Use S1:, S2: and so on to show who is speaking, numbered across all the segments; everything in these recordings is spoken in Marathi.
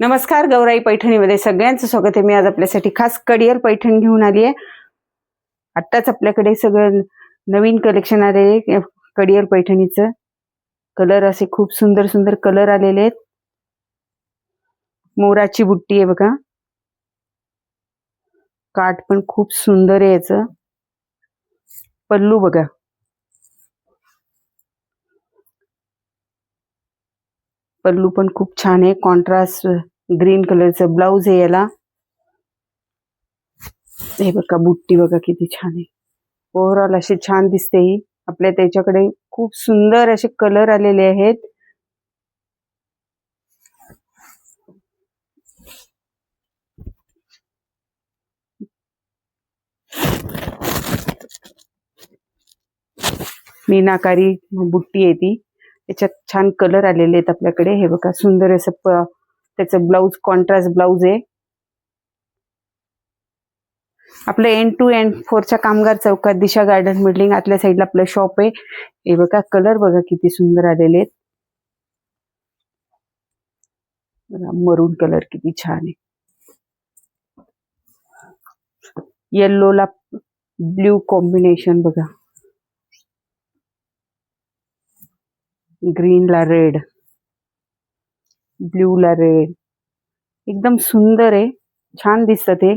S1: नमस्कार, गौराई पैठणीमध्ये सगळ्यांचं स्वागत आहे। मी आज आपल्यासाठी खास कडियल पैठण घेऊन आली आहे। आत्ताच आपल्याकडे सगळं नवीन कलेक्शन आले आहे कडियल पैठणीचं। कलर असे खूप सुंदर सुंदर कलर आलेले आहेत। मोराची बुट्टी आहे बघा, काठ पण खूप सुंदर आहे याचं। पल्लू बघा, पल्लू पण खूप छान आहे। कॉन्ट्रास्ट ग्रीन कलरचं ब्लाउज आहे याला। हे बघा बुट्टी बघा किती छान आहे। ओव्हरऑल अशी छान दिसते ही। आपल्या त्याच्याकडे खूप सुंदर असे कलर आलेले आहेत। मीनाकारी बुट्टी आहे ती, त्याच्यात छान कलर आलेले आहेत आपल्याकडे। हे बघा सुंदर असं त्याचं ब्लाउज कॉन्ट्रास्ट ब्लाउज आहे। आपलं N2N4च्या कामगार चौकात दिशा गार्डन बिल्डिंग आतल्या साईडला आपलं शॉप आहे। हे बघा कलर बघा किती सुंदर आलेले आहेत। मरून कलर किती छान आहे। येल्लो ला ब्ल्यू कॉम्बिनेशन बघा, ग्रीन ला रेड, ब्ल्यू ला रेड, एकदम सुंदर आहे, छान दिसतं ते।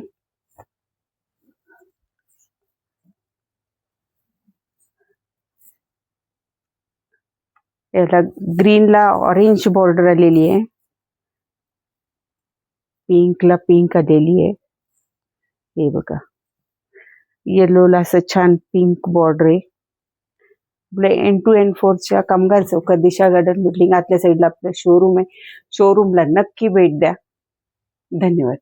S1: याला ग्रीन ला ऑरेंज बॉर्डर आलेली आहे, पिंक ला पिंक आलेली आहे। हे बघा येलो ला असं छान पिंक बॉर्डर आहे। आपल्या N2N4च्या कामगार चौकात दिशा गार्डन बिल्डिंग आतल्या साईडला आपलं शोरूम आहे। शोरूमला नक्की भेट द्या। धन्यवाद।